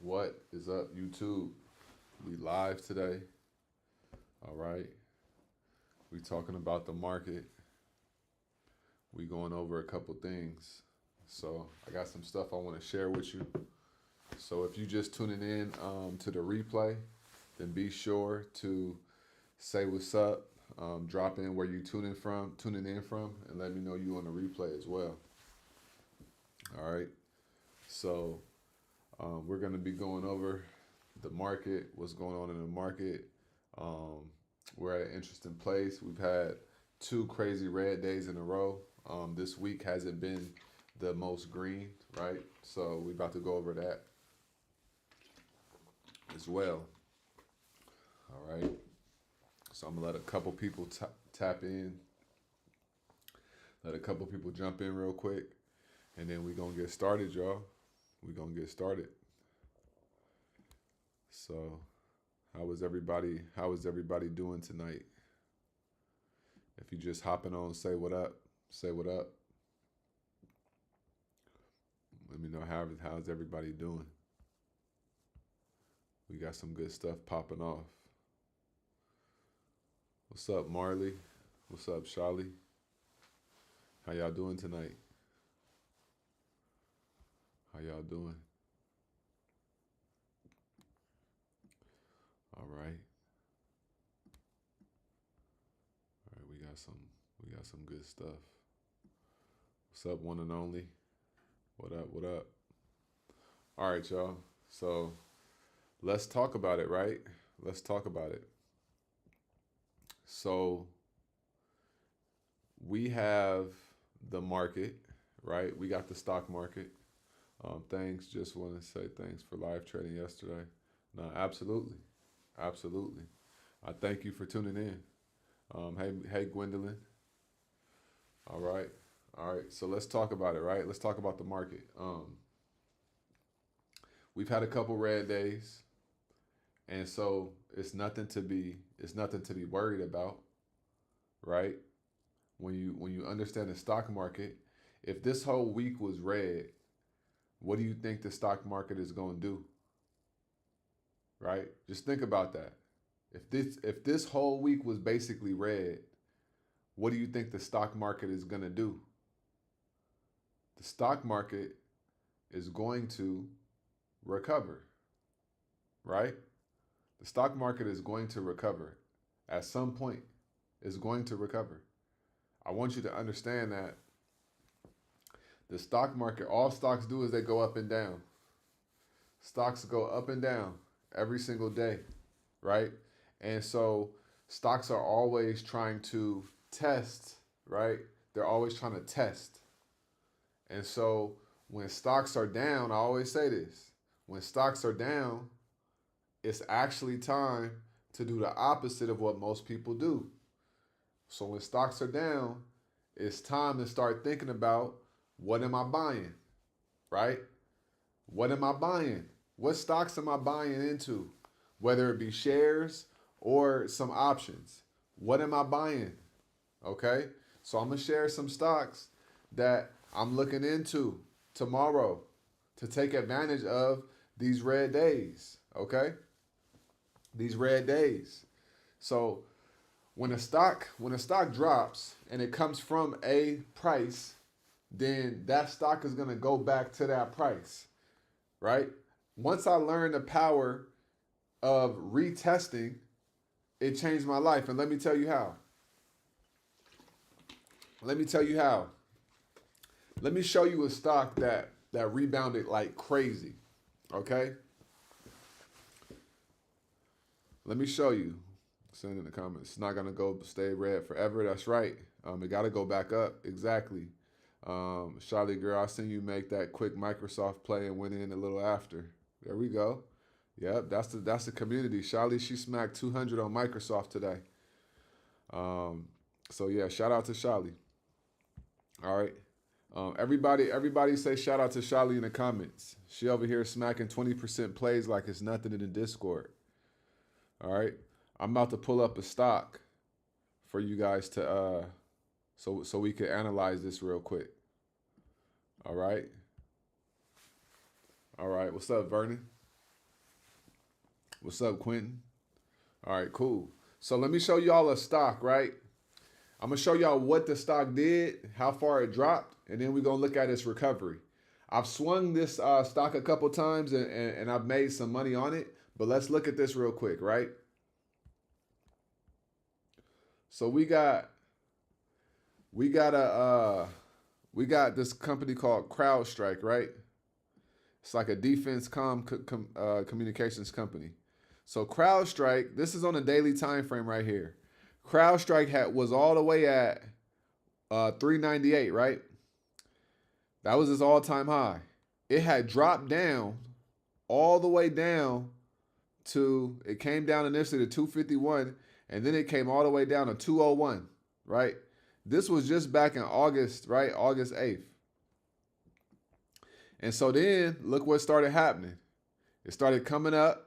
What is up, YouTube? We live today. All right. We talking about the market. We going over a couple things. So I got some stuff I want to share with you. So if you just tuning in to the replay, then be sure to say what's up. Drop in where you tuning in from, and let me know you on the replay as well. All right. So we're going to be going over the market, what's going on in the market. We're at an interesting place. We've had two crazy red days in a row. This week hasn't been the most green, right? So we're about to go over that as well. All right. So I'm going to let a couple people tap in. Let a couple people jump in real quick. And then we're going to get started, y'all. We're going to get started. So how is everybody doing tonight? If you just hopping on, say what up. Say what up. Let me know how's everybody doing. We got some good stuff popping off. What's up, Marley? What's up, Shali? How y'all doing tonight? How y'all doing? All right. All right, we got some good stuff. What's up, one and only? What up, what up? All right, y'all. So let's talk about it, right? Let's talk about it. So we have the market, right? We got the stock market. Just want to say thanks for live trading yesterday. No, absolutely. Absolutely. I thank you for tuning in. Hey, Gwendolyn. All right. All right. So let's talk about it, right? Let's talk about the market. We've had a couple red days, and so it's nothing to be worried about, right? When you understand the stock market, if this whole week was red, what do you think the stock market is going to do? Right? Just think about that. If this whole week was basically red, what do you think the stock market is going to do? The stock market is going to recover, right? The stock market is going to recover. At some point, it's going to recover. I want you to understand that the stock market, all stocks do is they go up and down. Stocks go up and down every single day, right? And so stocks are always trying to test, right? They're always trying to test. And so when stocks are down, I always say this, when stocks are down, it's actually time to do the opposite of what most people do. So when stocks are down, it's time to start thinking about, what am I buying, right? What am I buying? What stocks am I buying into? Whether it be shares or some options. What am I buying? Okay? So I'm going to share some stocks that I'm looking into tomorrow to take advantage of these red days. Okay? These red days. So when a stock drops and it comes from a price, then that stock is going to go back to that price, right? Once I learned the power of retesting, it changed my life. And let me tell you how. Let me tell you how. Let me show you a stock that rebounded like crazy, okay? Let me show you. Send in the comments. It's not going to go stay red forever. That's right. It got to go back up. Exactly. Charlie girl, I seen you make that quick Microsoft play and went in a little after. There we go. Yep, that's the community. Charlie, she smacked 200 on Microsoft today. So yeah, shout out to Charlie. All right. Everybody say shout out to Charlie in the comments. She over here smacking 20% plays like it's nothing in the Discord. All right. I'm about to pull up a stock for you guys to so we can analyze this real quick. All right. All right. What's up, Vernon? What's up, Quentin? All right, cool. So let me show y'all a stock, right? I'm gonna show y'all what the stock did, how far it dropped, and then we're gonna look at its recovery. I've swung this stock a couple times and I've made some money on it, but let's look at this real quick, right? So we got a we got this company called CrowdStrike, right? It's like a defense communications company. So CrowdStrike, this is on a daily time frame right here. CrowdStrike was all the way at 398, right? That was its all-time high. It had dropped down all the way down to, it came down initially to 251, and then it came all the way down to 201, right? This was just back in August, right? August 8th. And so then look what started happening. It started coming up,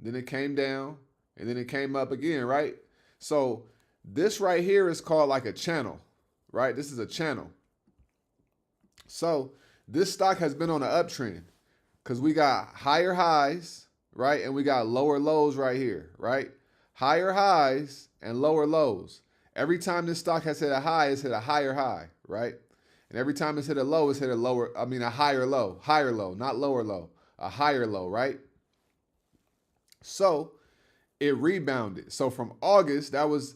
then it came down, and then it came up again, right? So this right here is called like a channel, right? This is a channel. So this stock has been on an uptrend because we got higher highs, right? And we got lower lows right here, right? Higher highs and lower lows. Every time this stock has hit a high, it's hit a higher high, right? And every time it's hit a low, it's hit a higher low, not lower low, a higher low, right? So it rebounded. So from August, that's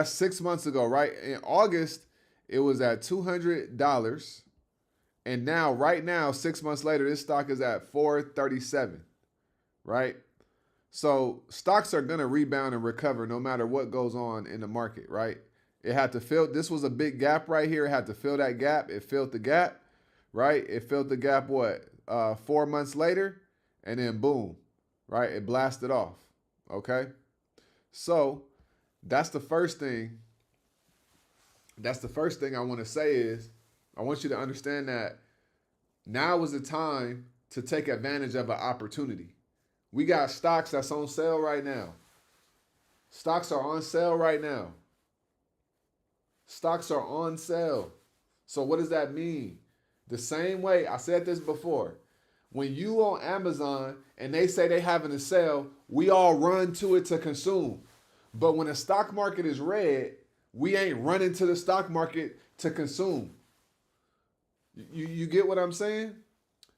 6 months ago, right? In August, it was at $200. And now, right now, 6 months later, this stock is at $437, right? So stocks are going to rebound and recover no matter what goes on in the market, right? It had to fill, this was a big gap right here. It had to fill that gap. It filled the gap, right? It filled the gap, 4 months later, and then boom, right? It blasted off, okay? So that's the first thing. That's the first thing I want to say is I want you to understand that now is the time to take advantage of an opportunity. We got stocks that's on sale right now. Stocks are on sale right now. Stocks are on sale. So what does that mean? The same way, I said this before. When you on Amazon and they say they having a sale, we all run to it to consume. But when the stock market is red, we ain't running to the stock market to consume. You get what I'm saying?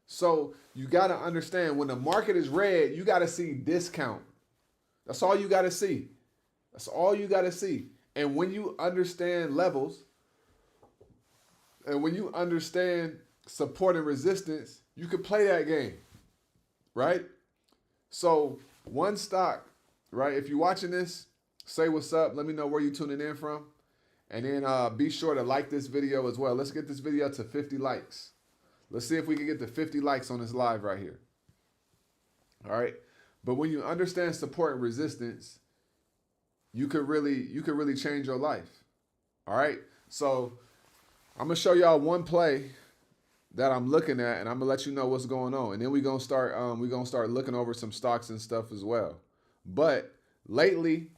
So you got to understand when the market is red, you got to see discount. That's all you got to see. That's all you got to see. And when you understand levels and when you understand support and resistance, you can play that game, right? So one stock, right? If you're watching this, say what's up. Let me know where you're tuning in from. And then be sure to like this video as well. Let's get this video to 50 likes. Let's see if we can get to 50 likes on this live right here. All right. But when you understand support and resistance, you could really change your life. All right. So I'm gonna show y'all one play that I'm looking at, and I'm gonna let you know what's going on. And then we're gonna start looking over some stocks and stuff as well. But lately,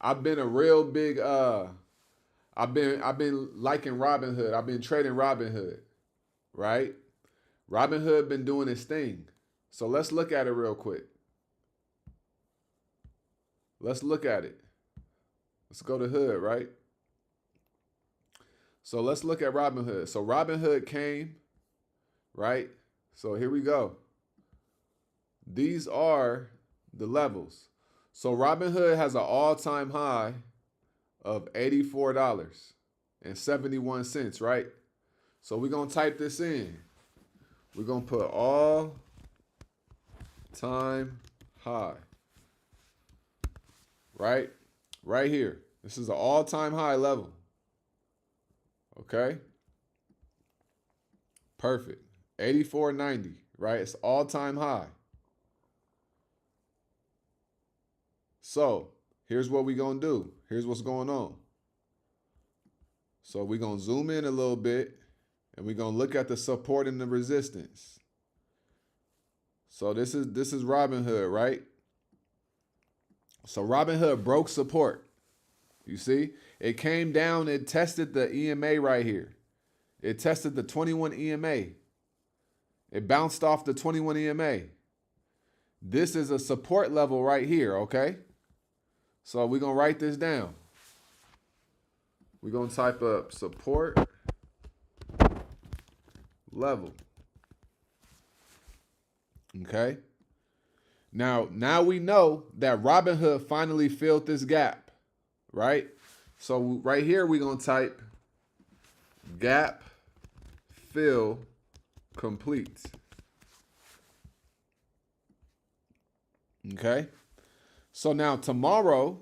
I've been a real big I've been liking Robinhood. I've been trading Robinhood, right? Robinhood been doing its thing. So let's look at it real quick. Let's look at it. Let's go to Hood, right? So let's look at Robinhood. So Robinhood came, right? So here we go. These are the levels. So Robinhood has an all-time high of $84.71, right? So we're going to type this in. We're going to put all-time high, right? Right here. This is an all-time high level. Okay? Perfect. 84.90, right? It's all-time high. So here's what we're going to do. Here's what's going on. So we're going to zoom in a little bit, and we're going to look at the support and the resistance. So this is Robinhood, right? So Robinhood broke support. You see? It came down, it tested the EMA right here. It tested the 21 EMA. It bounced off the 21 EMA. This is a support level right here, okay? So we're going to write this down. We're going to type up support level. Okay? Now we know that Robinhood finally filled this gap, right? So right here we're going to type gap fill complete. Okay? So now tomorrow,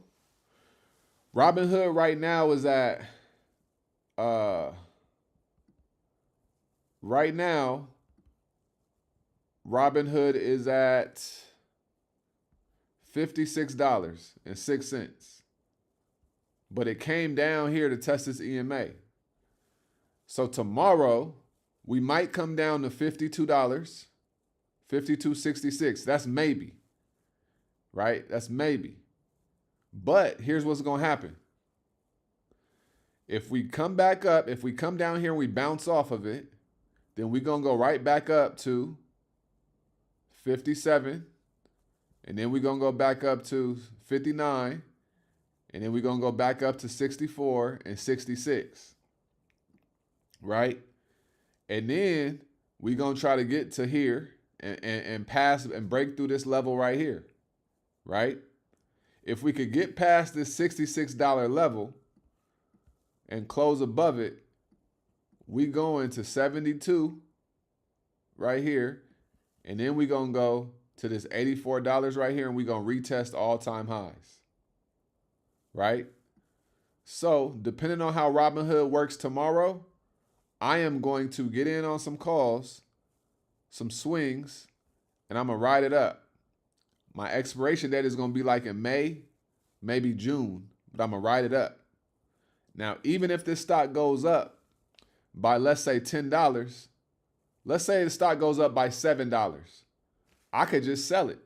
Robinhood right now is at right now Robinhood is at $56.06. But it came down here to test this EMA. So tomorrow, we might come down to $52, $52.66. That's maybe, right? That's maybe. But here's what's going to happen. If we come back up, if we come down here and we bounce off of it, then we're going to go right back up to 57. And then we're going to go back up to 59. And then we're going to go back up to 64 and 66. Right? And then we're going to try to get to here and pass and break through this level right here. Right? If we could get past this $66 level and close above it, we go into 72 right here. And then we're going to go to this $84 right here, and we're going to retest all-time highs. Right? So, depending on how Robinhood works tomorrow, I am going to get in on some calls, some swings, and I'm going to ride it up. My expiration date is going to be like in May, maybe June, but I'm going to ride it up. Now, even if this stock goes up by, let's say, $10, let's say the stock goes up by $7, I could just sell it,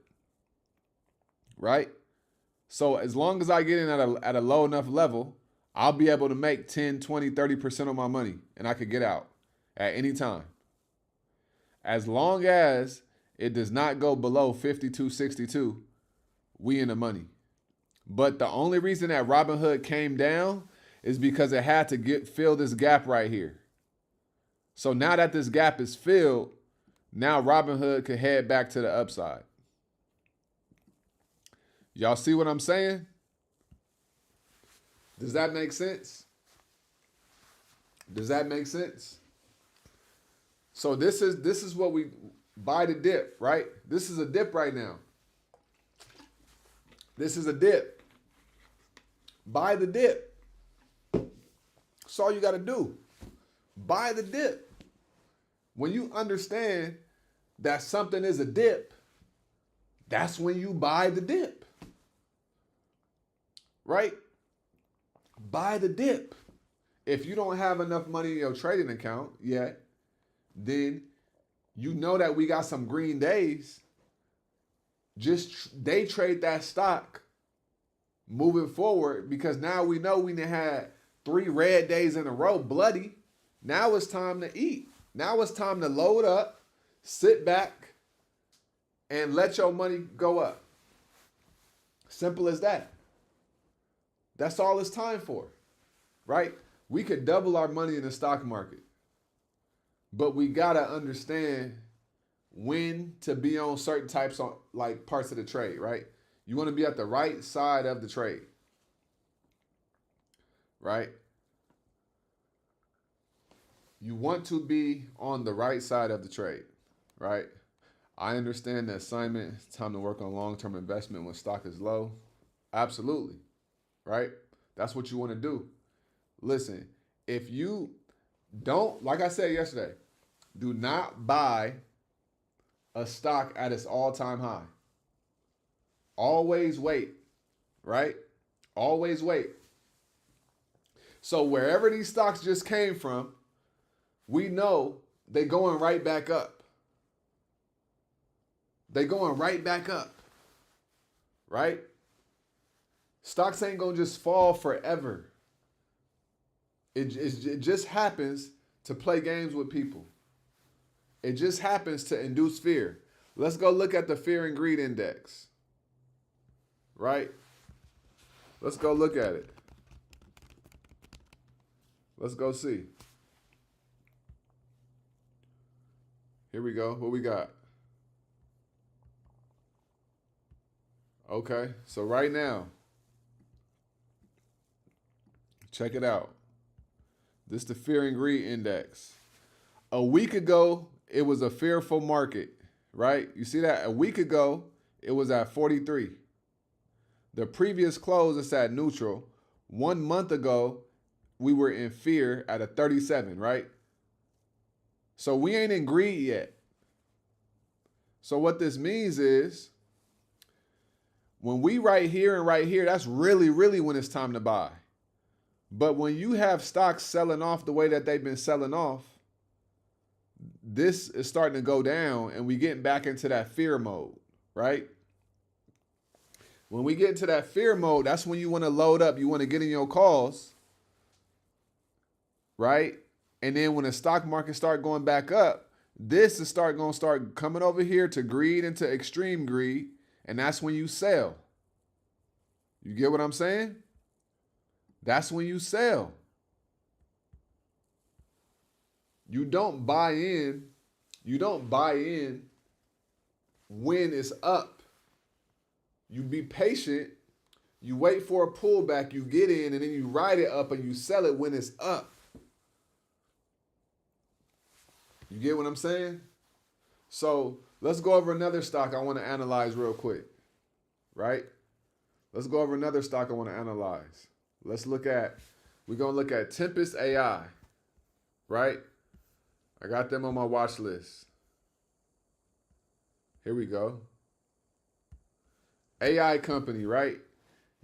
right? So as long as I get in at a low enough level, I'll be able to make 10, 20, 30% of my money, and I could get out at any time. As long as it does not go below 52.62, we in the money. But the only reason that Robinhood came down is because it had to fill this gap right here. So now that this gap is filled, now Robinhood could head back to the upside. Y'all see what I'm saying? Does that make sense? Does that make sense? So this is what we buy the dip, right? This is a dip right now. This is a dip. Buy the dip. That's all you got to do. Buy the dip. When you understand that something is a dip, that's when you buy the dip. Right? Buy the dip. If you don't have enough money in your trading account yet, then you know that we got some green days. Just day trade that stock moving forward, because now we know we had 3 red days in a row, bloody. Now it's time to eat. Now it's time to load up, sit back, and let your money go up. Simple as that. That's all it's time for, right? We could double our money in the stock market, but we gotta understand when to be on certain types of like parts of the trade, right? You want to be at the right side of the trade, right? You want to be on the right side of the trade, right? I understand the assignment. It's time to work on long-term investment when stock is low. Absolutely, right? That's what you want to do. Listen, if you don't, like I said yesterday, do not buy a stock at its all-time high. Always wait, right? Always wait. So wherever these stocks just came from, we know they're going right back up. They're going right back up, right? Stocks ain't going to just fall forever. It just happens to play games with people. It just happens to induce fear. Let's go look at the fear and greed index, right? Let's go look at it. Let's go see. Here we go. What we got? Okay, so right now, check it out. This is the fear and greed index. A week ago, it was a fearful market, right? You see that? A week ago, it was at 43. The previous close is at neutral. 1 month ago, we were in fear at a 37, right? So we ain't in greed yet. So what this means is when we right here and right here, that's really, really when it's time to buy. But when you have stocks selling off the way that they've been selling off, this is starting to go down and we getting back into that fear mode, right? When we get into that fear mode, that's when you want to load up. You want to get in your calls, right? And then when the stock market start going back up, this is going to start coming over here to greed, into extreme greed, and that's when you sell. You get what I'm saying? That's when you sell. You don't buy in. You don't buy in when it's up. You be patient. You wait for a pullback. You get in, and then you ride it up, and you sell it when it's up. You get what I'm saying? So let's go over another stock I want to analyze real quick, right? Let's go over another stock I want to analyze. We're going to look at Tempest AI, right? I got them on my watch list. Here we go. AI company, right?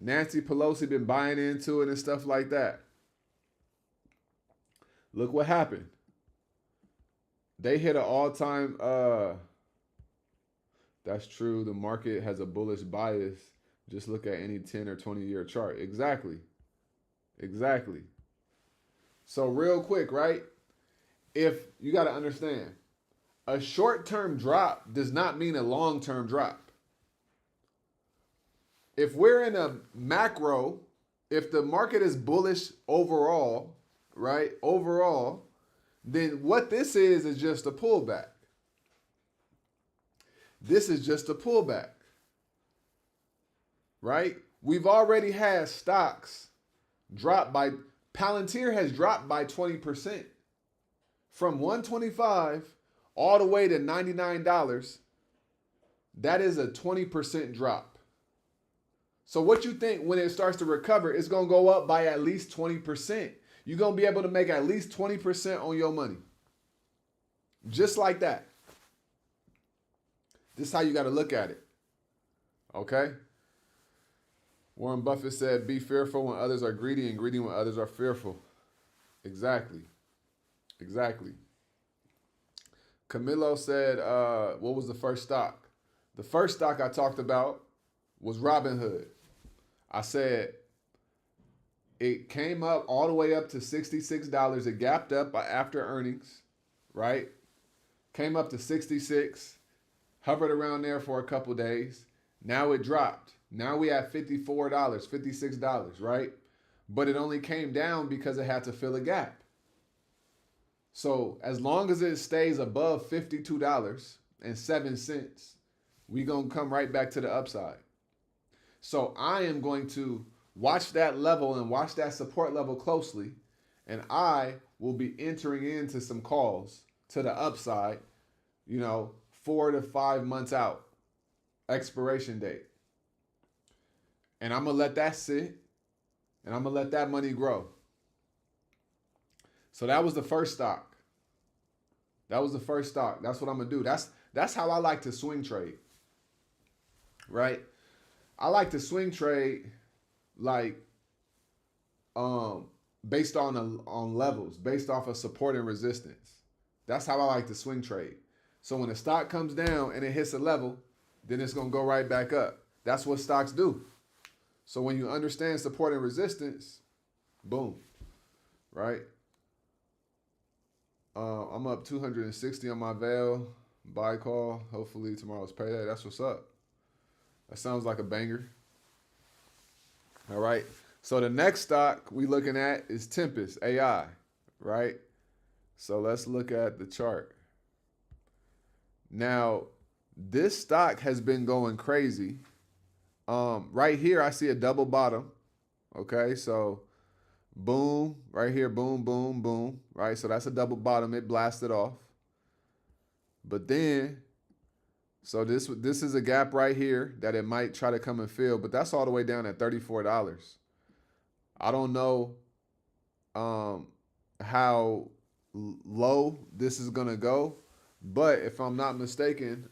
Nancy Pelosi been buying into it and stuff like that. Look what happened. They hit an all-time, that's true. The market has a bullish bias. Just look at any 10 or 20-year chart. Exactly. So real quick, right? If you got to understand, a short-term drop does not mean a long-term drop. If we're in a macro, if the market is bullish overall, right? Overall, then what this is just a pullback. This is just a pullback, right? We've already had stocks drop by, Palantir has dropped by 20%. From 125 all the way to $99, that is a 20% drop. So what you think when it starts to recover, it's going to go up by at least 20%. You're going to be able to make at least 20% on your money. Just like that. This is how you got to look at it. Okay? Warren Buffett said, be fearful when others are greedy and greedy when others are fearful. Exactly. Camilo said, what was the first stock? The first stock I talked about was Robinhood. I said it came up all the way up to $66. It gapped up after earnings, right? Came up to 66, hovered around there for a couple days. Now it dropped. Now we at $54, $56, right? But it only came down because it had to fill a gap. So as long as it stays above $52.07, we're going to come right back to the upside. So I am going to watch that level and watch that support level closely, and I will be entering into some calls to the upside, 4 to 5 months out, expiration date. And I'm going to let that sit, and I'm going to let that money grow. So that was the first stock. That's what I'm going to do. That's how I like to swing trade, right? I like to swing trade like based on levels, based off of support and resistance. That's how I like to swing trade. So when the stock comes down and it hits a level, then it's going to go right back up. That's what stocks do. So when you understand support and resistance, boom, right? I'm up 260 on my veil. Buy call. Hopefully tomorrow's payday. That's what's up. That sounds like a banger. All right. So the next stock we looking at is Tempest AI, right? So let's look at the chart. Now, this stock has been going crazy. Right here, I see a double bottom. Okay, so boom, right here, boom, boom, boom, right? So that's a double bottom. It blasted off. But then, so this is a gap right here that it might try to come and fill, but that's all the way down at $34. I don't know how low this is gonna go, but if I'm not mistaken,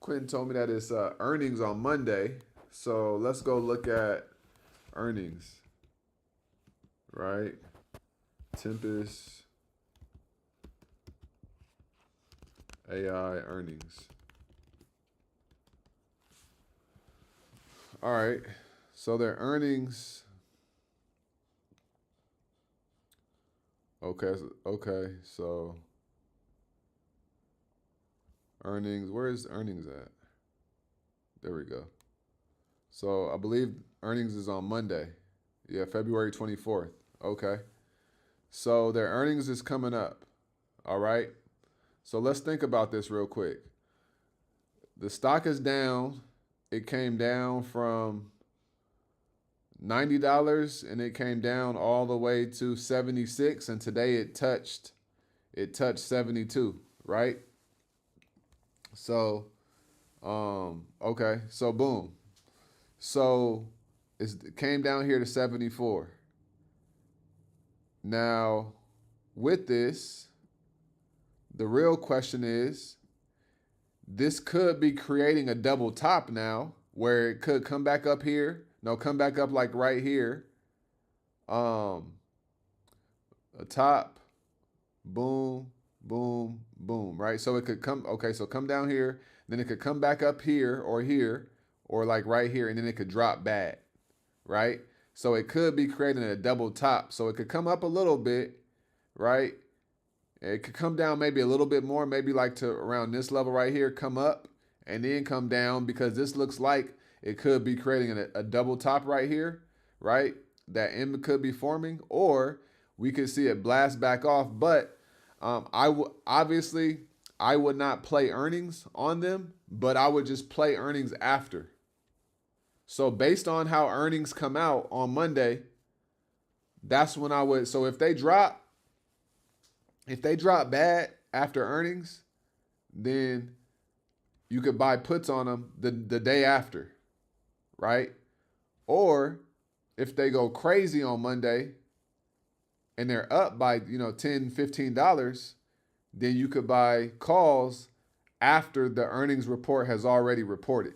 Quentin told me that it's earnings on Monday. So let's go look at earnings, right? Tempest AI earnings. All right. So their earnings. Okay. So earnings. Where is earnings at? There we go. So I believe earnings is on Monday. Yeah, February 24th. Okay. So their earnings is coming up. All right. So let's think about this real quick. The stock is down. It came down from $90 and it came down all the way to 76, and today it touched 72, right? So okay, so boom. So it came down here to 74. Now, with this, the real question is, this could be creating a double top now, where it could come back up here. No, come back up like right here. A top, boom, boom, boom, right? So it could come, okay, so come down here, then it could come back up here, or like right here, and then it could drop back, right? So it could be creating a double top. So it could come up a little bit, right? It could come down maybe a little bit more, maybe like to around this level right here, come up and then come down, because this looks like it could be creating a double top right here, right? That M could be forming, or we could see it blast back off. But obviously I would not play earnings on them, but I would just play earnings after. So based on how earnings come out on Monday, that's when I would. So if they drop bad after earnings, then you could buy puts on them the day after, right? Or if they go crazy on Monday and they're up by, $10, $15, then you could buy calls after the earnings report has already reported,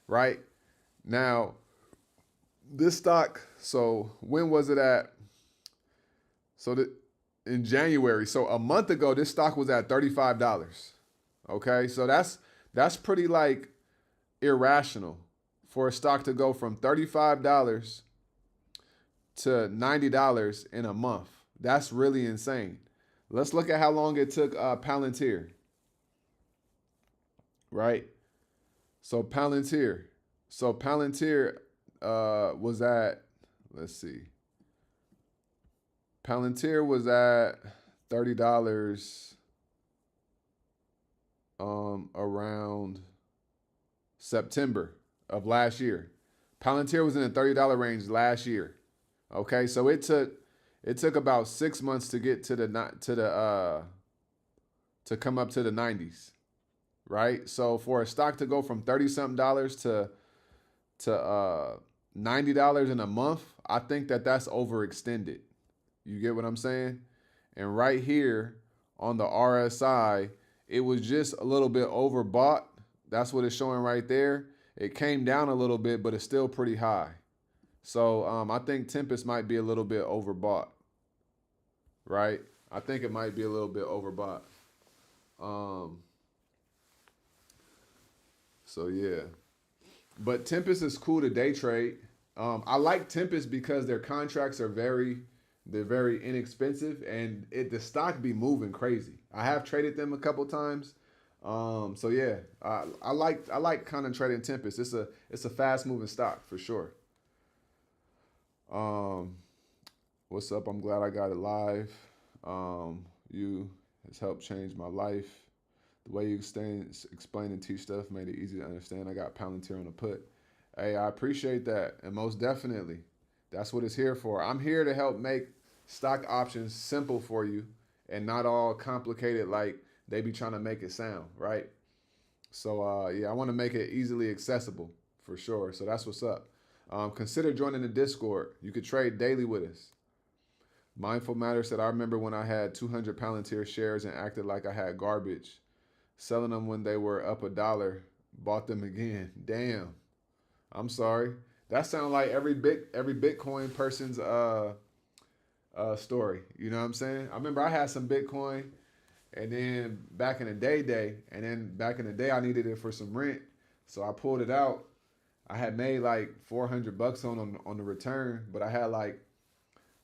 right? Now, this stock, so when was it at? So in January. So a month ago, this stock was at $35. Okay, so that's pretty like irrational for a stock to go from $35 to $90 in a month. That's really insane. Let's look at how long it took Palantir. Right? So Palantir. Was at, let's see. Palantir was at $30 around September of last year. Palantir was in the $30 range last year. Okay, so it took about 6 months to get to come up to the 90s, right? So for a stock to go from 30 something dollars to $90 in a month, I think that's overextended. You get what I'm saying? And right here on the RSI, it was just a little bit overbought. That's what it's showing right there. It came down a little bit, but it's still pretty high. So I think Tempest might be a little bit overbought, right? I think it might be a little bit overbought. So yeah, but Tempest is cool to day trade. I like Tempest because their contracts are very, They're very inexpensive, and the stock be moving crazy. I have traded them a couple times. So yeah, I like kind of trading Tempest. It's a fast moving stock for sure. Um, what's up? I'm glad I got it live. You has helped change my life. The way you explain and teach stuff made it easy to understand. I got Palantir on the put. Hey, I appreciate that, and most definitely, that's what it's here for. I'm here to help make stock options simple for you, and not all complicated like they be trying to make it sound, right? So yeah, I want to make it easily accessible for sure. So that's what's up. Consider joining the Discord. You could trade daily with us. Mindful Matter said, I remember when I had 200 Palantir shares and acted like I had garbage. Selling them when they were up $1, bought them again. Damn. I'm sorry. That sounds like every Bitcoin person's story. You know what I'm saying? I remember I had some Bitcoin, and then back in the day, I needed it for some rent, so I pulled it out. I had made like $400 on the return, but I had like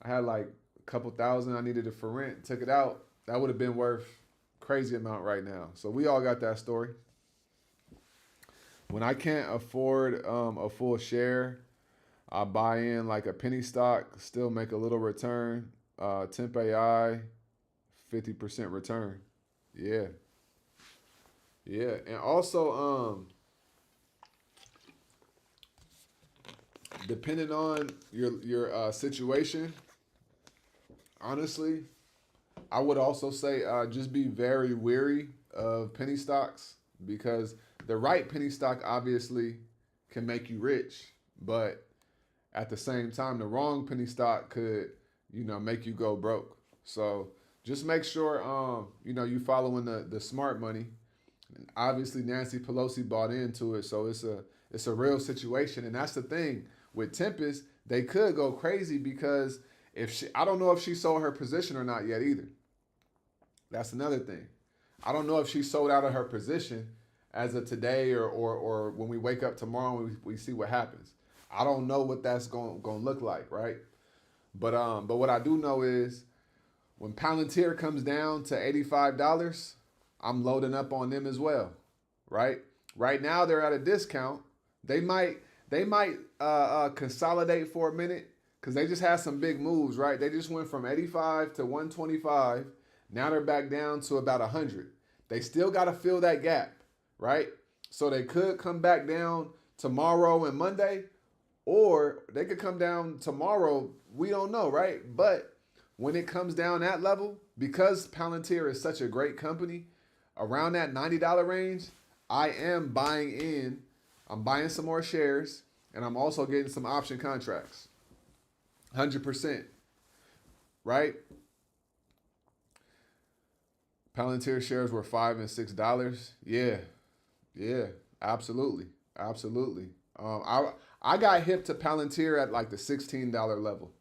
a couple thousand. I needed it for rent. Took it out. That would have been worth crazy amount right now. So we all got that story. When I can't afford a full share, I buy in like a penny stock, still make a little return. Temp AI, 50% return. Yeah, yeah, and also depending on your situation, honestly, I would also say just be very weary of penny stocks, because the right penny stock obviously can make you rich, but at the same time, the wrong penny stock could, make you go broke. So just make sure, you following the smart money. And obviously, Nancy Pelosi bought into it, so it's a real situation, and that's the thing with Tempest. They could go crazy because I don't know if she sold her position or not yet either. That's another thing. I don't know if she sold out of her position as of today, or when we wake up tomorrow and we see what happens. I don't know what that's going to look like, right? But what I do know is when Palantir comes down to $85, I'm loading up on them as well, right? Right now they're at a discount. They might consolidate for a minute because they just had some big moves, right? They just went from 85 to 125. Now they're back down to about 100. They still got to fill that gap, right? So they could come back down tomorrow and Monday, or they could come down tomorrow. We don't know, right? But when it comes down that level, because Palantir is such a great company, around that $90 range, I am buying in. I'm buying some more shares, and I'm also getting some option contracts. 100%, right? Palantir shares were $5 and $6. Yeah, yeah, absolutely, absolutely. I got hip to Palantir at like the $16 level.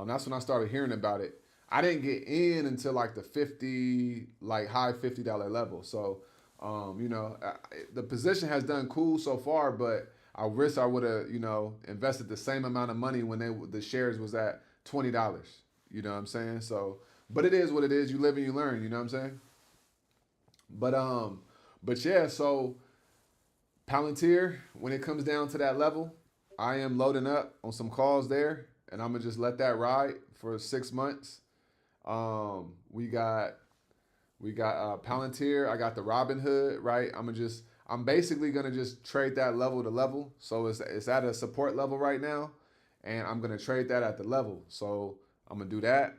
That's when I started hearing about it. I didn't get in until like the 50, like high $50 level. So, the position has done cool so far, but I wish I would have, invested the same amount of money when the shares was at $20. You know what I'm saying? So, but it is what it is. You live and you learn. You know what I'm saying? But yeah. So Palantir, when it comes down to that level, I am loading up on some calls there, and I'm gonna just let that ride for 6 months. We got Palantir. I got the Robinhood, right? I'm basically gonna just trade that level to level. So it's at a support level right now, and I'm gonna trade that at the level. So I'm gonna do that.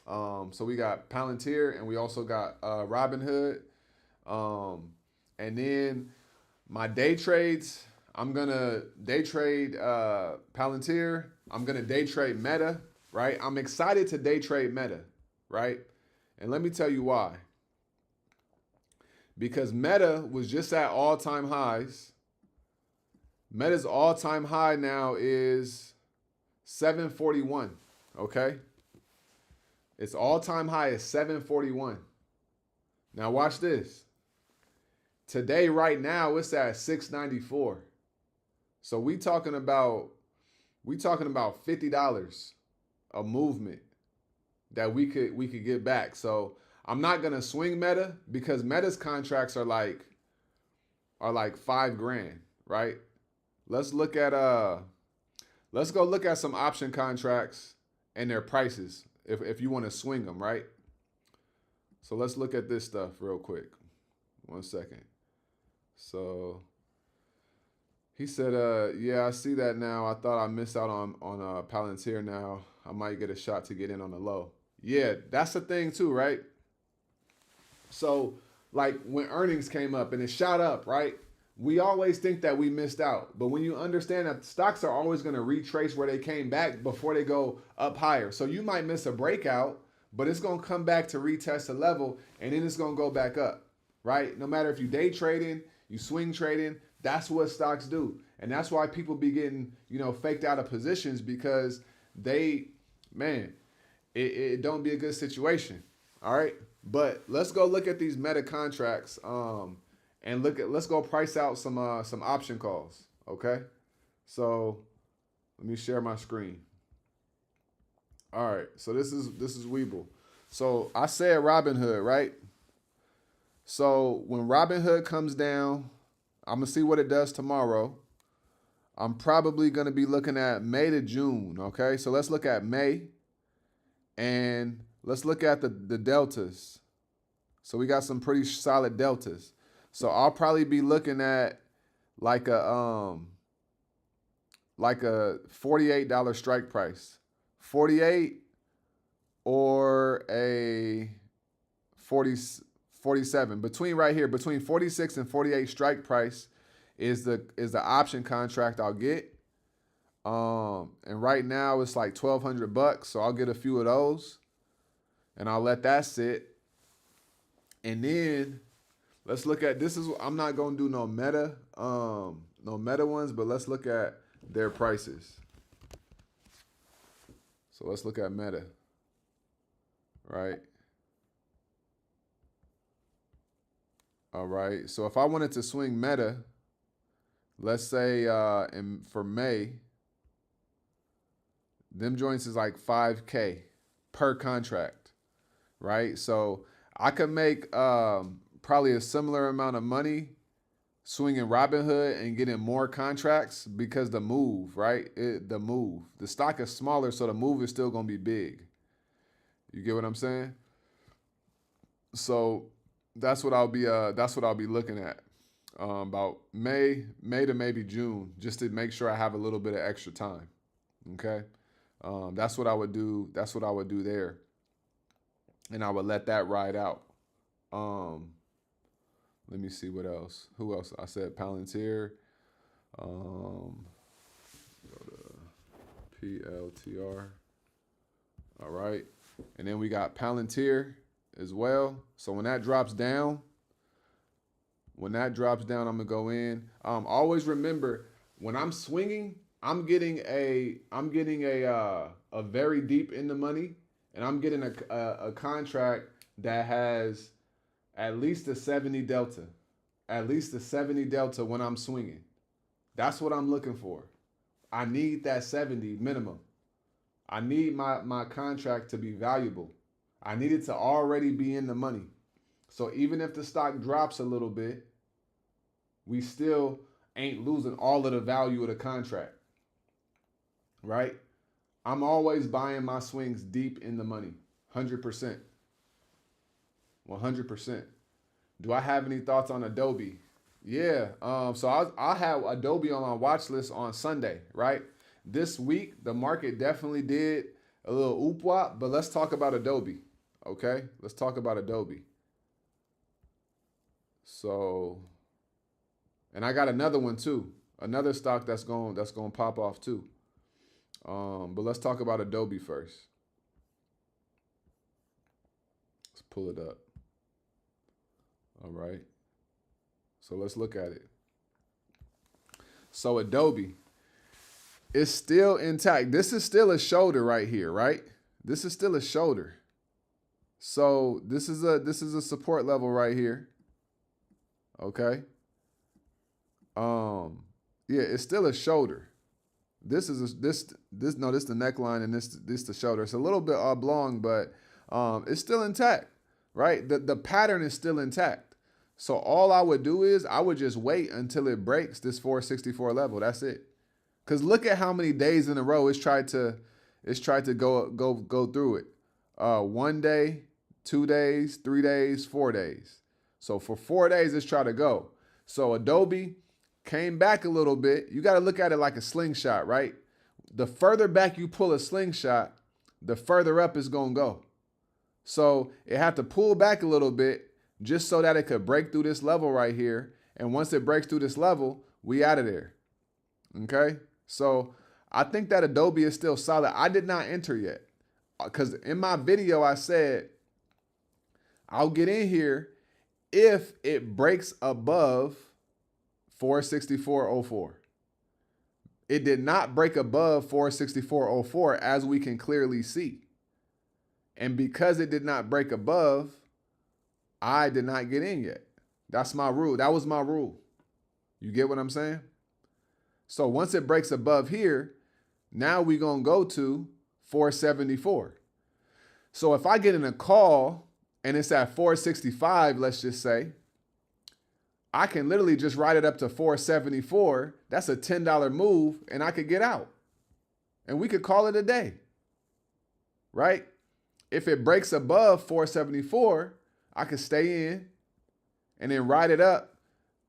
So we got Palantir, and we also got Robinhood. And then my day trades, I'm gonna day trade Palantir. I'm gonna day trade Meta, right? I'm excited to day trade Meta, right? And let me tell you why. Because Meta was just at all-time highs. Meta's all-time high now is 741, okay? Its all-time high is 741. Now watch this. Today, right now, it's at 694. So we talking about $50 a movement. that we could get back. So I'm not gonna swing Meta because Meta's contracts are like 5 grand, right? Let's look at let's go look at some option contracts and their prices if you want to swing them, right? So let's look at this stuff real quick. 1 second. So he said, yeah, I see that now. I thought I missed out on Palantir now. I might get a shot to get in on the low. Yeah, that's the thing too, right? So like when earnings came up and it shot up, right? We always think that we missed out. But when you understand that stocks are always going to retrace where they came back before they go up higher. So you might miss a breakout, but it's going to come back to retest a level and then it's going to go back up, right? No matter if you day trading, you swing trading, that's what stocks do. And that's why people be getting, faked out of positions because man, it don't be a good situation. All right. But let's go look at these meta contracts. And let's go price out some option calls. Okay. So let me share my screen. All right. So this is Webull. So I said Robinhood, right? So when Robinhood comes down, I'm gonna see what it does tomorrow. I'm probably gonna be looking at May to June. Okay. So let's look at May, and let's look at the deltas. So we got some pretty solid deltas. So I'll probably be looking at like a $48 strike price. 48 or a 47. Between right here, between 46 and 48 strike price is the option contract I'll get. And right now it's like $1,200, so I'll get a few of those and I'll let that sit. And then let's look at I'm not gonna do no meta ones, but let's look at their prices. So let's look at Meta, right? All right. So if I wanted to swing Meta, let's say for May, them joints is like 5K per contract, right? So I could make probably a similar amount of money swinging Robinhood and getting more contracts because the move, right? The stock is smaller, so the move is still gonna be big. You get what I'm saying? So that's what I'll be looking at about May to maybe June, just to make sure I have a little bit of extra time. Okay, that's what I would do. That's what I would do there, and I would let that ride out. Let me see what else. Who else? I said Palantir. Go to PLTR. All right. And then we got Palantir as well. So when that drops down, I'm gonna go in. Always remember when I'm swinging, I'm getting a very deep in the money, and I'm getting a contract that has at least a 70 delta. At least a 70 delta when I'm swinging. That's what I'm looking for. I need that 70 minimum. I need my contract to be valuable. I need it to already be in the money. So even if the stock drops a little bit, we still ain't losing all of the value of the contract. Right? I'm always buying my swings deep in the money. 100%. 100%. Do I have any thoughts on Adobe? Yeah. So I'll have Adobe on my watch list on Sunday, right? This week, the market definitely did a little oop wop, but let's talk about Adobe. Okay? Let's talk about Adobe. So, and I got another one too. Another stock that's going to pop off too. But let's talk about Adobe first. Let's pull it up. All right. So let's look at it. So Adobe is still intact. This is still a shoulder right here, right? This is still a shoulder. So this is a support level right here. Okay. Yeah, it's still a shoulder. This is this the neckline, and this the shoulder. It's a little bit oblong, but It's still intact, right? The pattern is still intact. So all I would do is I would just wait until it breaks this 464 level. That's it. Cause look at how many days in a row it's tried to go through it. 1 day, 2 days, 3 days, 4 days. So for 4 days it's tried to go. So Adobe came back a little bit. You got to look at it like a slingshot, right? The further back you pull a slingshot, the further up it's gonna go. So it had to pull back a little bit just so that it could break through this level right here. And once it breaks through this level, we out of there. Okay? So I think that Adobe is still solid. I did not enter yet. Because in my video, I said, I'll get in here if it breaks above 464.04. It did not break above 464.04 as we can clearly see. And because it did not break above, I did not get in yet. That's my rule. That was my rule. You get what I'm saying? So once it breaks above here, now we're going to go to 474. So if I get in a call and it's at 465, let's just say, I can literally just write it up to 474. That's a $10 move and I could get out. And we could call it a day, right? If it breaks above 474, I could stay in and then ride it up.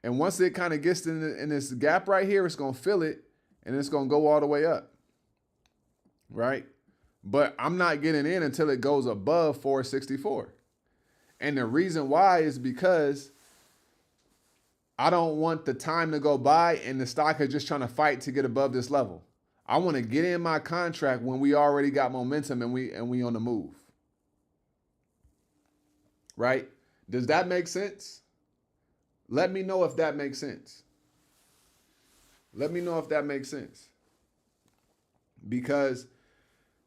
And once it kind of gets in this gap right here, it's going to fill it and it's going to go all the way up, right? But I'm not getting in until it goes above 464. And the reason why is because I don't want the time to go by and the stock is just trying to fight to get above this level. I want to get in my contract when we already got momentum and we on the move. Right? Does that make sense? Let me know if that makes sense. Let me know if that makes sense. Because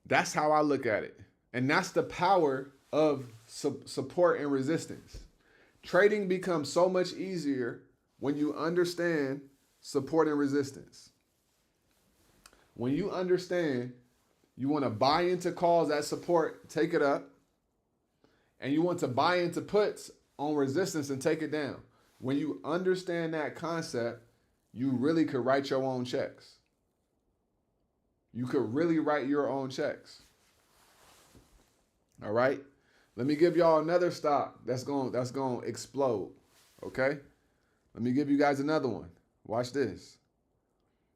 that's how I look at it. And that's the power of support and resistance. Trading becomes so much easier when you understand support and resistance. When you understand you want to buy into calls at support, take it up. And you want to buy into puts on resistance and take it down. When you understand that concept, you really could write your own checks. You could really write your own checks. All right? Let me give y'all another stock that's going to explode. Okay? Let me give you guys another one. Watch this.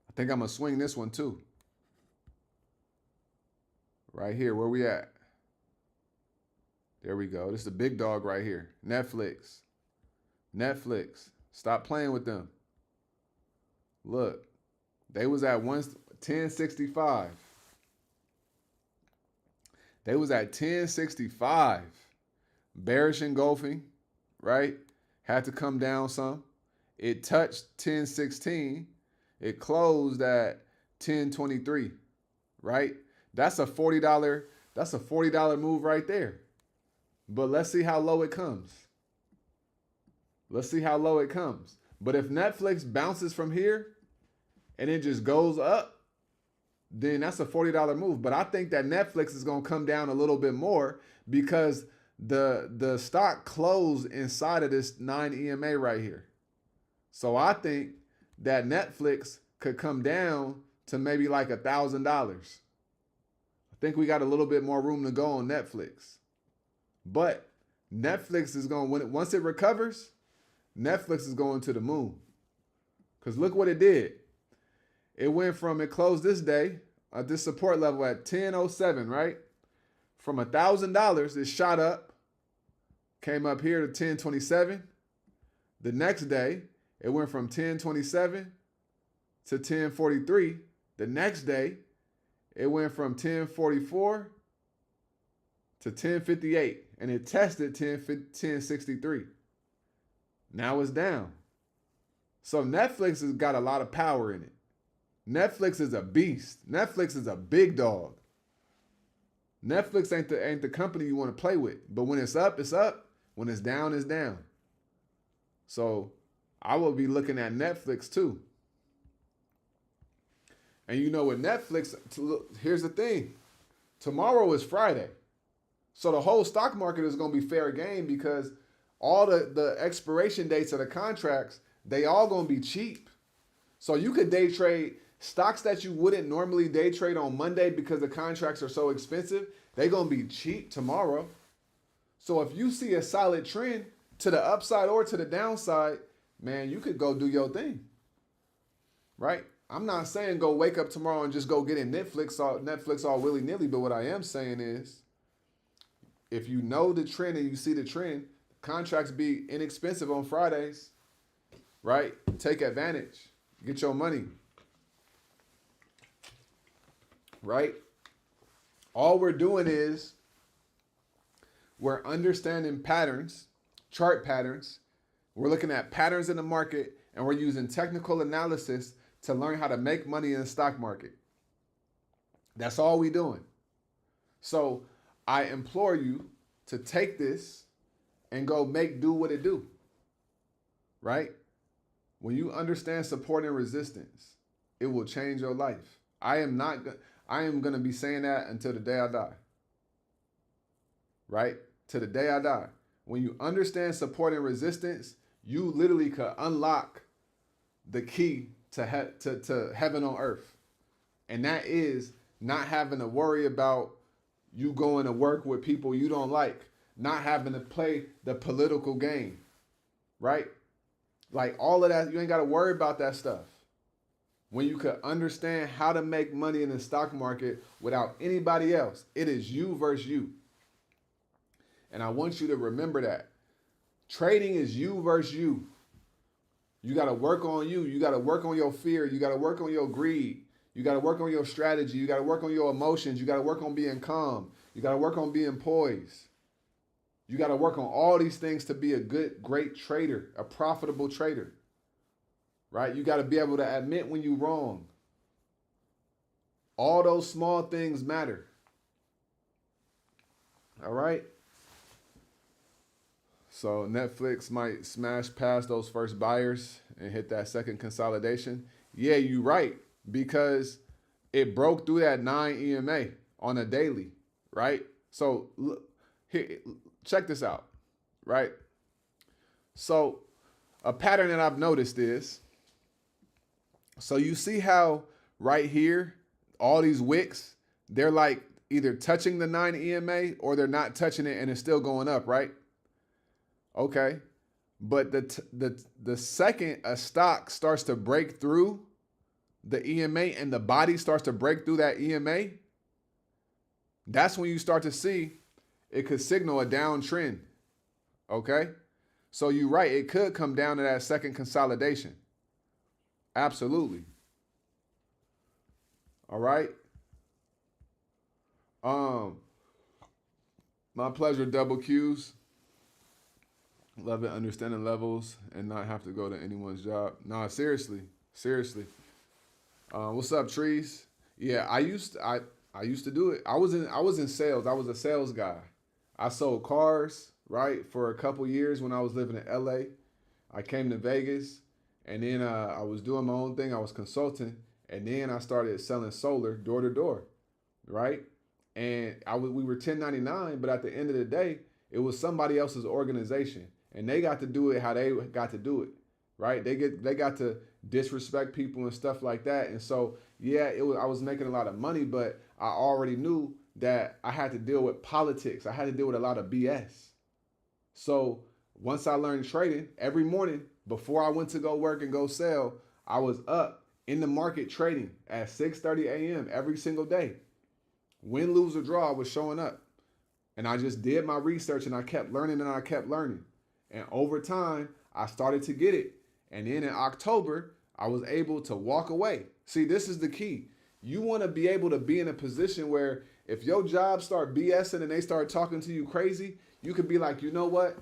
I think I'm going to swing this one too. Right here, where we at? There we go. This is the big dog right here. Netflix. Netflix. Stop playing with them. Look. They was at 1065. They was at 1065. Bearish engulfing, right? Had to come down some. It touched 1016. It closed at 1023, right? That's a $40 move right there. But let's see how low it comes. Let's see how low it comes. But if Netflix bounces from here and it just goes up, then that's a $40 move. But I think that Netflix is going to come down a little bit more because the stock closed inside of this 9 EMA right here. So I think that Netflix could come down to maybe like $1,000. I think we got a little bit more room to go on Netflix. But Netflix is going, once it recovers, Netflix is going to the moon. Because look what it did. It closed this day at this support level at 1007, right? From $1,000, it shot up, came up here to 1027. The next day, it went from 1027 to 1043. The next day, it went from 1044 to 1058, and it tested 1063. Now it's down. So Netflix has got a lot of power in it. Netflix is a beast. Netflix is a big dog. Netflix ain't the company you want to play with. But when it's up, it's up. When it's down, it's down. So I will be looking at Netflix too. And you know, with Netflix, here's the thing. Tomorrow is Friday. So the whole stock market is going to be fair game because all the expiration dates of the contracts, they all going to be cheap. So you could day trade stocks that you wouldn't normally day trade on Monday because the contracts are so expensive. They're going to be cheap tomorrow. So if you see a solid trend to the upside or to the downside, man, you could go do your thing, right? I'm not saying go wake up tomorrow and just go get in Netflix all willy-nilly, but what I am saying is if you know the trend and you see the trend, contracts be inexpensive on Fridays, right? Take advantage. Get your money, right? All we're doing is we're understanding patterns, chart patterns. We're looking at patterns in the market, and we're using technical analysis to learn how to make money in the stock market. That's all we're doing. So I implore you to take this and go do what it do, right? When you understand support and resistance, it will change your life. I am going to be saying that until the day I die, right? To the day I die. When you understand support and resistance, you literally could unlock the key to heaven on earth. And that is not having to worry about you going to work with people you don't like, not having to play the political game, right? Like all of that, you ain't got to worry about that stuff. When you could understand how to make money in the stock market without anybody else, it is you versus you. And I want you to remember that. Trading is you versus you. You got to work on you. You got to work on your fear. You got to work on your greed. You got to work on your strategy. You got to work on your emotions. You got to work on being calm. You got to work on being poised. You got to work on all these things to be a great trader, a profitable trader, right? You got to be able to admit when you're wrong. All those small things matter. All right? So Netflix might smash past those first buyers and hit that second consolidation. Yeah, you're right, because it broke through that 9 EMA on a daily, right? So here, check this out, right? So a pattern that I've noticed is, so you see how right here, all these wicks, they're like either touching the 9 EMA or they're not touching it and it's still going up, right? Okay. But the second a stock starts to break through the EMA and the body starts to break through that EMA, that's when you start to see it could signal a downtrend. Okay? So you're right, it could come down to that second consolidation. Absolutely. All right. My pleasure, Double Q's. Love it, understanding levels and not have to go to anyone's job. Nah, seriously. What's up, Trees? Yeah, I used to do it. I was in sales. I was a sales guy. I sold cars, right, for a couple years when I was living in LA. I came to Vegas, and then I was doing my own thing. I was consulting, and then I started selling solar door to door, right? And we were 1099, but at the end of the day, it was somebody else's organization, and they got to do it how they got to do it, right? They got to disrespect people and stuff like that. And so, yeah, I was making a lot of money, but I already knew that I had to deal with politics. I had to deal with a lot of BS. So once I learned trading, every morning before I went to go work and go sell, I was up in the market trading at 6:30 a.m. every single day. Win, lose, or draw, I was showing up. And I just did my research and I kept learning and I kept learning. And over time, I started to get it. And then in October, I was able to walk away. See, this is the key. You want to be able to be in a position where if your job start BSing and they start talking to you crazy, you could be like, you know what?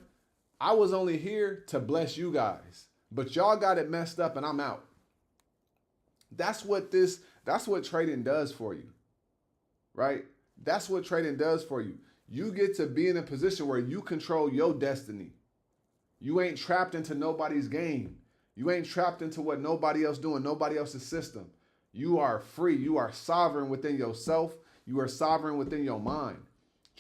I was only here to bless you guys, but y'all got it messed up and I'm out. That's what trading does for you, right? That's what trading does for you. You get to be in a position where you control your destiny. You ain't trapped into nobody's game. You ain't trapped into what nobody else doing, nobody else's system. You are free. You are sovereign within yourself. You are sovereign within your mind.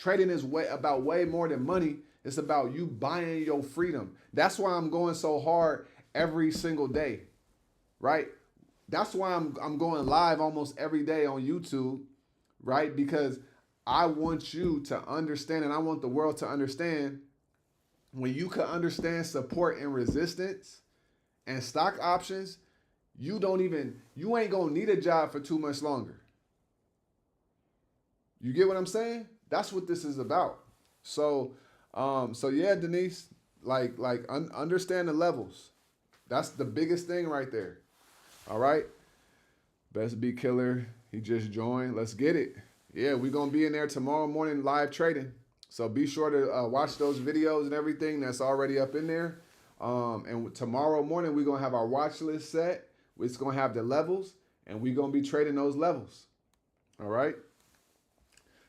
Trading is way more than money. It's about you buying your freedom. That's why I'm going so hard every single day, right? That's why I'm going live almost every day on YouTube, right? Because I want you to understand, and I want the world to understand, when you can understand support and resistance and stock options, you ain't gonna need a job for too much longer. You get what I'm saying? That's what this is about. So, so yeah, Denise, understand the levels. That's the biggest thing right there. All right. Best Be Killer, he just joined. Let's get it. Yeah, we're gonna be in there tomorrow morning live trading. So be sure to watch those videos and everything that's already up in there. And tomorrow morning we're gonna have our watch list set. It's gonna have the levels, and we're gonna be trading those levels. All right.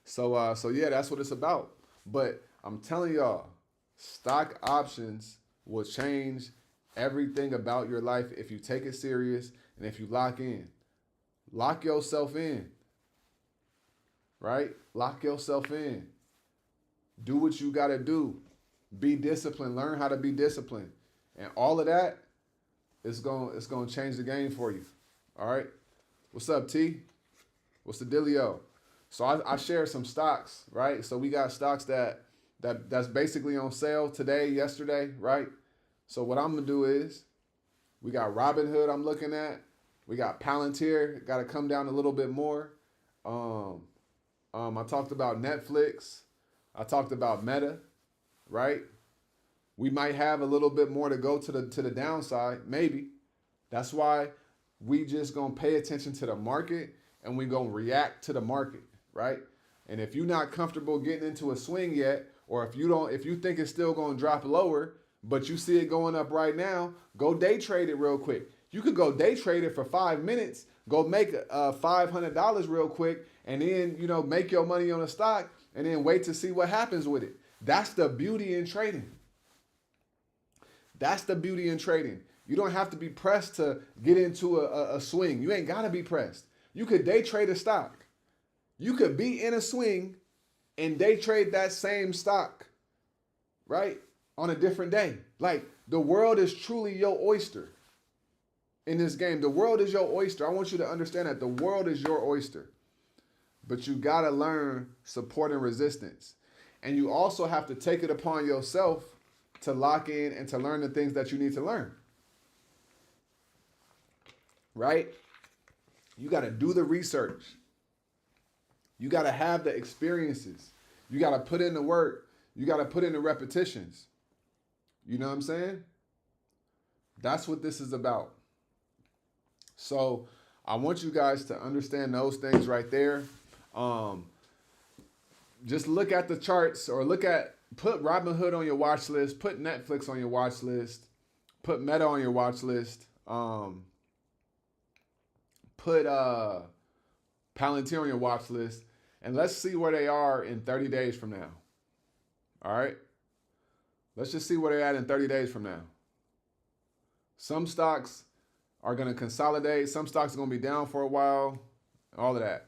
So yeah, that's what it's about. But I'm telling y'all, stock options will change everything about your life if you take it serious and if you lock in. Lock yourself in. Right? Lock yourself in. Do what you got to do. Be disciplined. Learn how to be disciplined. And all of that it's going to change the game for you. All right? What's up, T? What's the dealio? So I shared some stocks, right? So we got stocks that's basically on sale today, yesterday, right? So what I'm going to do is we got Robinhood I'm looking at. We got Palantir, got to come down a little bit more. I talked about Netflix. I talked about Meta, right? We might have a little bit more to go to the downside, maybe. That's why we just going to pay attention to the market and we going to react to the market, right? And if you're not comfortable getting into a swing yet, or if you think it's still going to drop lower, but you see it going up right now, go day trade it real quick. You could go day trade it for 5 minutes, go make $500 real quick, and then, make your money on a stock and then wait to see what happens with it. That's the beauty in trading. That's the beauty in trading. You don't have to be pressed to get into a swing. You ain't got to be pressed. You could day trade a stock. You could be in a swing and day trade that same stock, right? On a different day. Like, the world is truly your oyster in this game. The world is your oyster. I want you to understand that the world is your oyster. But you got to learn support and resistance. And you also have to take it upon yourself to lock in and to learn the things that you need to learn. Right? You got to do the research. You got to have the experiences. You got to put in the work. You got to put in the repetitions. You know what I'm saying? That's what this is about. So I want you guys to understand those things right there. Just look at the charts, or put Robinhood on your watch list, put Netflix on your watch list, put Meta on your watch list, put Palantir on your watch list, and let's see where they are in 30 days from now. All right? Let's just see where they're at in 30 days from now. Some stocks are going to consolidate. Some stocks are going to be down for a while. All of that.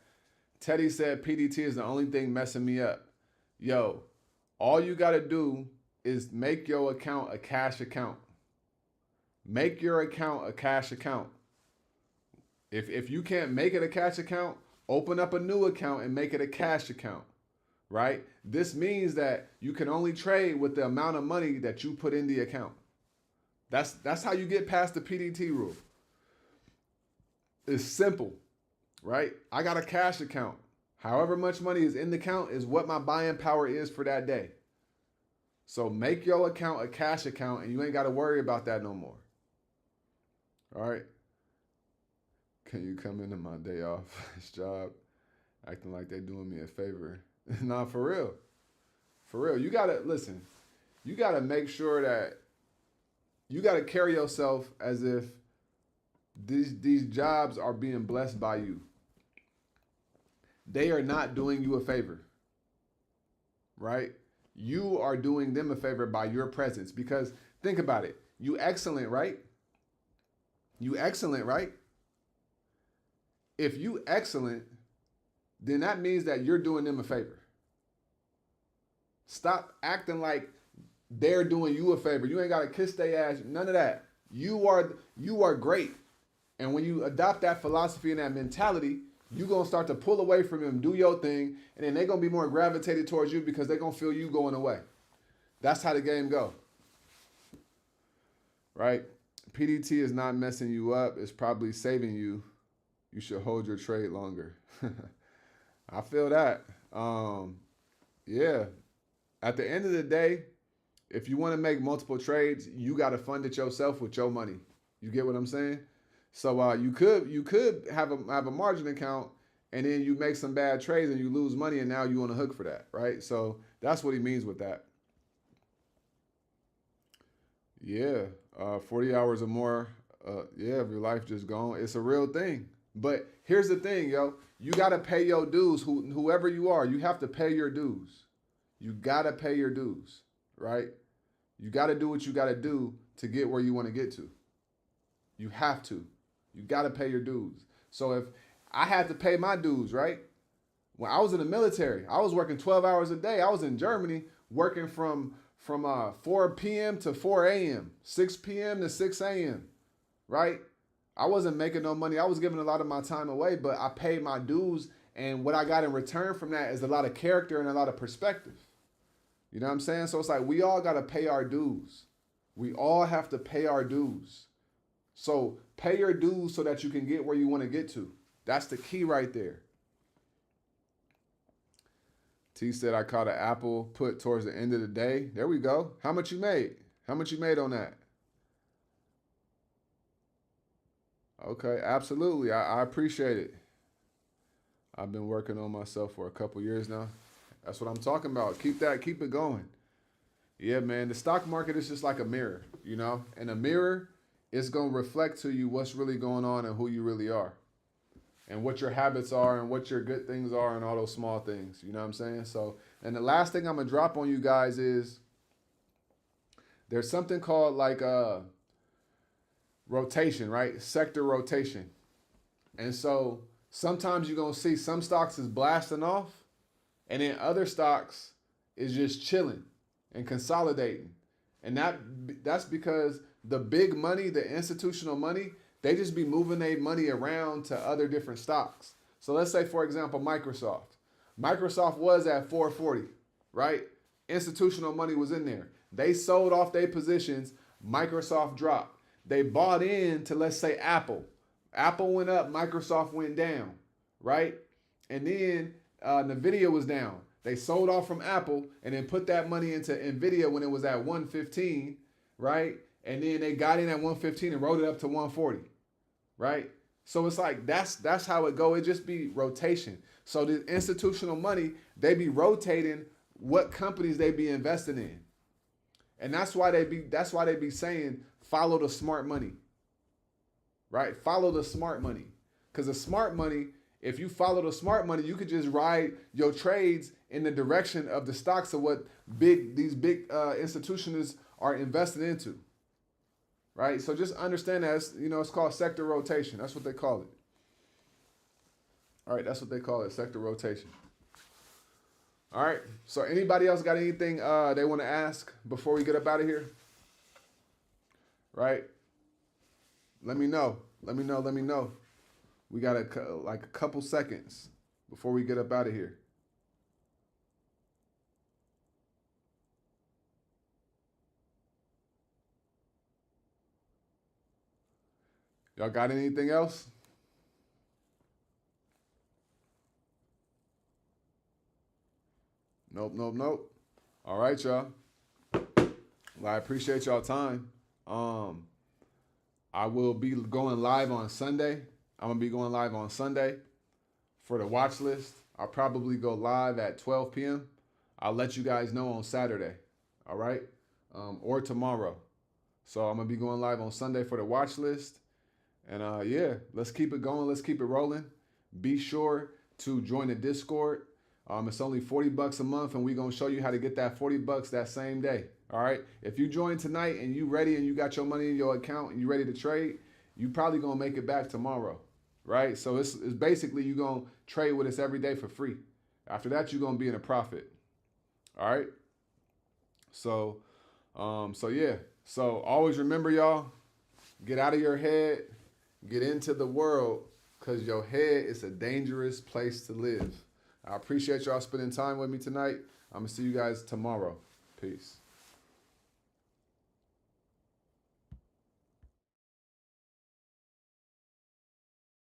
Teddy said PDT is the only thing messing me up. Yo, all you got to do is make your account a cash account. Make your account a cash account. If you can't make it a cash account, open up a new account and make it a cash account, right? This means that you can only trade with the amount of money that you put in the account. That's how you get past the PDT rule. It's simple, right? I got a cash account. However much money is in the account is what my buying power is for that day. So make your account a cash account and you ain't got to worry about that no more. All right? Can you come into my day off this job acting like they doing me a favor? Nah, for real. For real. You got to, listen, you got to make sure that you got to carry yourself as if these jobs are being blessed by you. They are not doing you a favor, right? You are doing them a favor by your presence, because think about it. You excellent, right? You excellent, right? If you excellent, then that means that you're doing them a favor. Stop acting like they're doing you a favor. You ain't gotta kiss their ass. None of that. You are great. And when you adopt that philosophy and that mentality, you're gonna start to pull away from them, do your thing, and then they're gonna be more gravitated towards you because they're gonna feel you going away. That's how the game go. Right? PDT is not messing you up, it's probably saving you. You should hold your trade longer. I feel that. Yeah. At the end of the day, if you want to make multiple trades, you got to fund it yourself with your money. You get what I'm saying? So you could have a margin account, and then you make some bad trades and you lose money, and now you on the hook for that, right? So that's what he means with that. Yeah, 40 hours or more. Yeah, if your life just gone, it's a real thing. But here's the thing, yo. You gotta pay your dues. Whoever you are, you have to pay your dues. You gotta pay your dues, right? You gotta do what you gotta do to get where you want to get to. You have to. You gotta pay your dues. So if I had to pay my dues, right? When I was in the military, I was working 12 hours a day. I was in Germany working from 4 p.m. to 4 a.m., 6 p.m. to 6 a.m., right? I wasn't making no money. I was giving a lot of my time away, but I paid my dues. And what I got in return from that is a lot of character and a lot of perspective. You know what I'm saying? So it's like we all got to pay our dues. We all have to pay our dues. So pay your dues so that you can get where you want to get to. That's the key right there. T said I caught an Apple put towards the end of the day. There we go. How much you made? How much you made on that? Okay, absolutely. I appreciate it. I've been working on myself for a couple years now. That's what I'm talking about. Keep it going. Yeah, man. The stock market is just like a mirror, you know? And a mirror is going to reflect to you what's really going on and who you really are. And what your habits are and what your good things are and all those small things. You know what I'm saying? So, and the last thing I'm going to drop on you guys is there's something called like rotation, right? Sector rotation. And so sometimes you're going to see some stocks is blasting off and then other stocks is just chilling and consolidating. And that's because the big money, the institutional money, they just be moving their money around to other different stocks. So let's say, for example, Microsoft. Microsoft was at 440, right? Institutional money was in there. They sold off their positions. Microsoft dropped. They bought in to, let's say, Apple. Apple went up, Microsoft went down, right? And then NVIDIA was down. They sold off from Apple and then put that money into NVIDIA when it was at 115, right? And then they got in at 115 and rode it up to 140, right? So it's like that's how it go. It just be rotation. So the institutional money, they be rotating what companies they be investing in. And that's why they be saying follow the smart money. Right? Follow the smart money. Because the smart money, if you follow the smart money, you could just ride your trades in the direction of the stocks of what these big institutions are invested into. Right? So just understand that it's called sector rotation. That's what they call it. All right, that's what they call it, sector rotation. All right. So anybody else got anything they want to ask before we get up out of here? Right? Let me know. Let me know. We got a couple seconds before we get up out of here. Y'all got anything else? Nope. All right, y'all. Well, I appreciate y'all time. I will be going live on Sunday. I'm going to be going live on Sunday for the watch list. I'll probably go live at 12 p.m. I'll let you guys know on Saturday. All right? Or tomorrow. So I'm going to be going live on Sunday for the watch list. And yeah, let's keep it going. Let's keep it rolling. Be sure to join the Discord. It's only $40 a month, and we're going to show you how to get that $40 that same day. All right. If you join tonight and you ready and you got your money in your account and you ready to trade, you probably going to make it back tomorrow. Right. So it's basically you're going to trade with us every day for free. After that, you're going to be in a profit. All right. So, so yeah. So always remember, y'all, get out of your head, get into the world, because your head is a dangerous place to live. I appreciate y'all spending time with me tonight. I'm going to see you guys tomorrow. Peace.